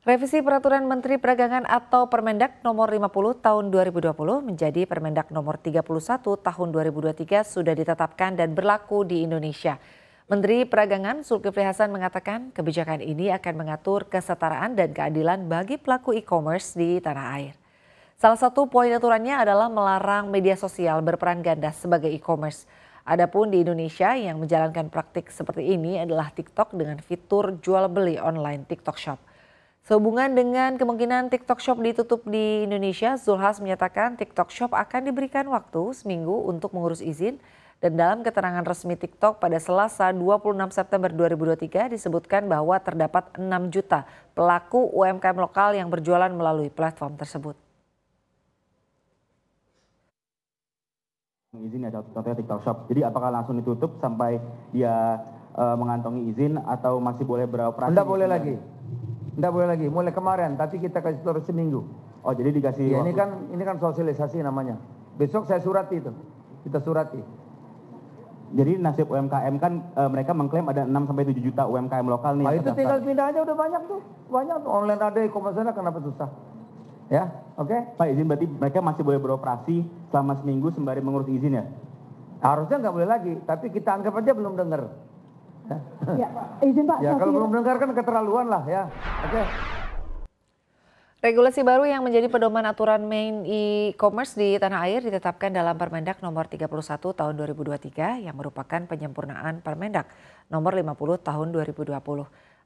Revisi Peraturan Menteri Perdagangan atau Permendak Nomor 50 Tahun 2020 menjadi Permendak Nomor 31 Tahun 2023 sudah ditetapkan dan berlaku di Indonesia. Menteri Perdagangan Zulkifli Hasan mengatakan kebijakan ini akan mengatur kesetaraan dan keadilan bagi pelaku e-commerce di tanah air. Salah satu poin aturannya adalah melarang media sosial berperan ganda sebagai e-commerce. Adapun di Indonesia yang menjalankan praktik seperti ini adalah TikTok dengan fitur jual beli online TikTok Shop. Sehubungan dengan kemungkinan TikTok Shop ditutup di Indonesia, Zulkifli Hasan menyatakan TikTok Shop akan diberikan waktu seminggu untuk mengurus izin dan dalam keterangan resmi TikTok pada Selasa 26 September 2023 disebutkan bahwa terdapat 6 juta pelaku UMKM lokal yang berjualan melalui platform tersebut. Izin ya contohnya TikTok Shop. Jadi apakah langsung ditutup sampai dia mengantongi izin atau masih boleh beroperasi? Tidak boleh lagi. Tidak boleh lagi, mulai kemarin, tapi kita kasih terus seminggu. Oh jadi dikasih ya, waktu. ini kan sosialisasi namanya. Besok saya surati itu, kita surati. Jadi nasib UMKM kan mereka mengklaim ada 6-7 juta UMKM lokal nih. Nah, itu tinggal pindah aja udah banyak tuh. Banyak tuh, online ada e-commerce ada, kenapa susah? Ya, oke. Pak izin berarti mereka masih boleh beroperasi selama seminggu sembari mengurus izin ya? Harusnya nggak boleh lagi, tapi kita anggap aja belum dengar. Ya, izin Pak. Ya kalau belum dengar kan keterlaluan lah ya. Oke. Regulasi baru yang menjadi pedoman aturan main e-commerce di tanah air ditetapkan dalam Permendak Nomor 31 Tahun 2023 yang merupakan penyempurnaan Permendak Nomor 50 Tahun 2020.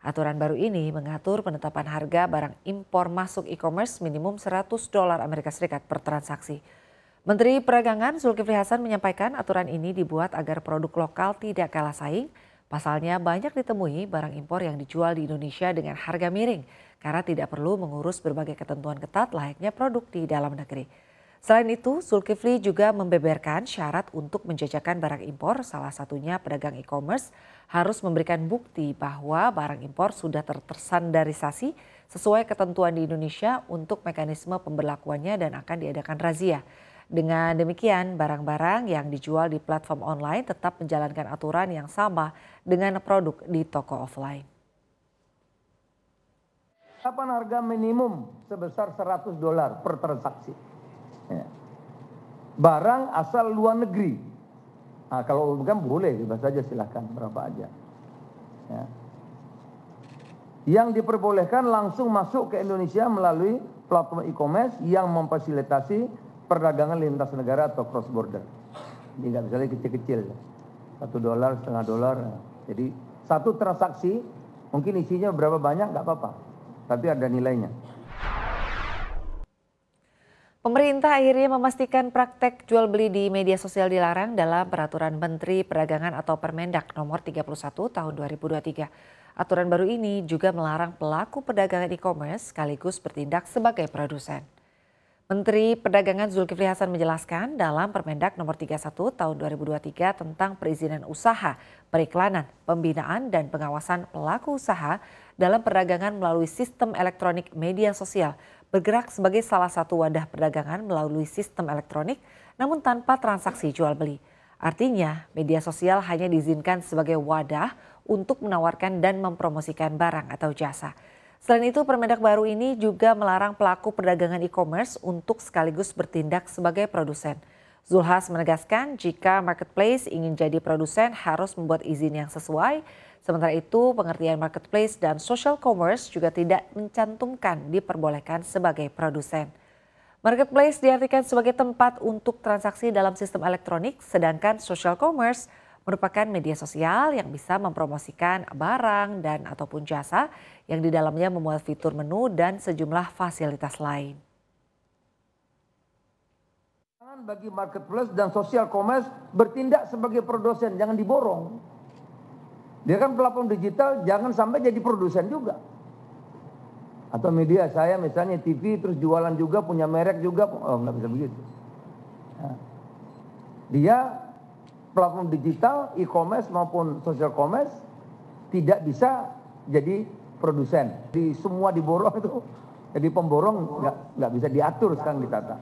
Aturan baru ini mengatur penetapan harga barang impor masuk e-commerce minimum $100 Amerika Serikat per transaksi. Menteri Perdagangan Zulkifli Hasan menyampaikan aturan ini dibuat agar produk lokal tidak kalah saing. Pasalnya banyak ditemui barang impor yang dijual di Indonesia dengan harga miring karena tidak perlu mengurus berbagai ketentuan ketat layaknya produk di dalam negeri. Selain itu, Zulkifli juga membeberkan syarat untuk menjajakan barang impor, salah satunya pedagang e-commerce harus memberikan bukti bahwa barang impor sudah terstandarisasi sesuai ketentuan di Indonesia untuk mekanisme pemberlakuannya dan akan diadakan razia. Dengan demikian, barang-barang yang dijual di platform online tetap menjalankan aturan yang sama dengan produk di toko offline. Kapan harga minimum sebesar $100 per transaksi? Ya. Barang asal luar negeri. Nah, kalau bukan boleh, bebas saja silakan berapa aja. Ya. Yang diperbolehkan langsung masuk ke Indonesia melalui platform e-commerce yang memfasilitasi perdagangan lintas negara atau cross border. Ini nggak bisa lagi kecil-kecil, $1, setengah dolar. Jadi satu transaksi mungkin isinya berapa banyak nggak apa-apa, tapi ada nilainya. Pemerintah akhirnya memastikan praktek jual beli di media sosial dilarang dalam Peraturan Menteri Perdagangan atau Permendak Nomor 31 Tahun 2023. Aturan baru ini juga melarang pelaku perdagangan e-commerce sekaligus bertindak sebagai produsen. Menteri Perdagangan Zulkifli Hasan menjelaskan dalam Permendak Nomor 31 Tahun 2023 tentang perizinan usaha, periklanan, pembinaan dan pengawasan pelaku usaha dalam perdagangan melalui sistem elektronik media sosial bergerak sebagai salah satu wadah perdagangan melalui sistem elektronik namun tanpa transaksi jual beli. Artinya media sosial hanya diizinkan sebagai wadah untuk menawarkan dan mempromosikan barang atau jasa. Selain itu, Permendak baru ini juga melarang pelaku perdagangan e-commerce untuk sekaligus bertindak sebagai produsen. Zulkifli Hasan menegaskan jika marketplace ingin jadi produsen harus membuat izin yang sesuai. Sementara itu, pengertian marketplace dan social commerce juga tidak mencantumkan diperbolehkan sebagai produsen. Marketplace diartikan sebagai tempat untuk transaksi dalam sistem elektronik, sedangkan social commerce merupakan media sosial yang bisa mempromosikan barang dan ataupun jasa yang di dalamnya memuat fitur menu dan sejumlah fasilitas lain. Bagi marketplace dan social commerce bertindak sebagai produsen, jangan diborong. Dia kan platform digital, jangan sampai jadi produsen juga. Atau media saya misalnya TV terus jualan juga, punya merek juga, oh nggak bisa begitu. Nah, dia platform digital, e-commerce maupun social commerce tidak bisa jadi produsen. Di semua diborong itu, jadi pemborong nggak bisa diatur sekarang ditata.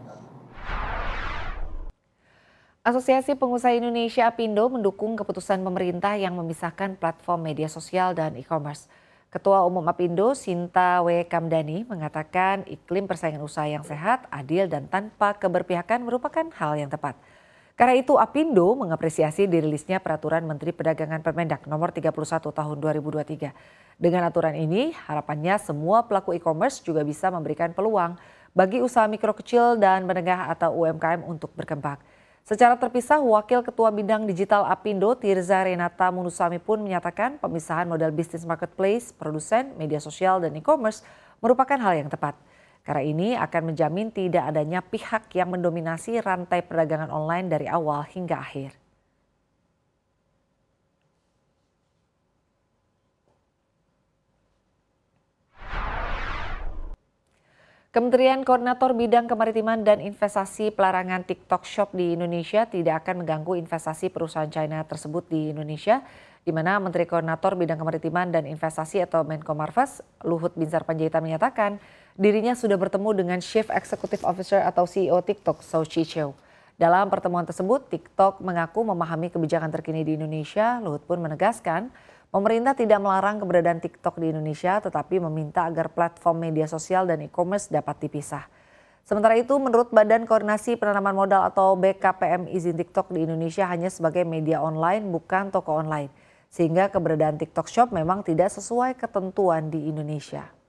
Asosiasi Pengusaha Indonesia Apindo mendukung keputusan pemerintah yang memisahkan platform media sosial dan e-commerce. Ketua Umum Apindo Sinta W. Kamdani mengatakan iklim persaingan usaha yang sehat, adil dan tanpa keberpihakan merupakan hal yang tepat. Karena itu Apindo mengapresiasi dirilisnya Peraturan Menteri Perdagangan Permendak Nomor 31 Tahun 2023. Dengan aturan ini, harapannya semua pelaku e-commerce juga bisa memberikan peluang bagi usaha mikro kecil dan menengah atau UMKM untuk berkembang. Secara terpisah, Wakil Ketua Bidang Digital Apindo Tirza Renata Munusami pun menyatakan pemisahan modal bisnis marketplace, produsen, media sosial, dan e-commerce merupakan hal yang tepat. Karena ini akan menjamin tidak adanya pihak yang mendominasi rantai perdagangan online dari awal hingga akhir. Kementerian Koordinator Bidang Kemaritiman dan Investasi pelarangan TikTok Shop di Indonesia tidak akan mengganggu investasi perusahaan China tersebut di Indonesia, di mana Menteri Koordinator Bidang Kemaritiman dan Investasi atau Menko Marves, Luhut Binsar Panjaitan menyatakan dirinya sudah bertemu dengan Chief Executive Officer atau CEO TikTok, Shou Chi Chiu. Dalam pertemuan tersebut, TikTok mengaku memahami kebijakan terkini di Indonesia. Luhut pun menegaskan pemerintah tidak melarang keberadaan TikTok di Indonesia, tetapi meminta agar platform media sosial dan e-commerce dapat dipisah. Sementara itu, menurut Badan Koordinasi Penanaman Modal atau BKPM, izin TikTok di Indonesia hanya sebagai media online, bukan toko online. Sehingga keberadaan TikTok Shop memang tidak sesuai ketentuan di Indonesia.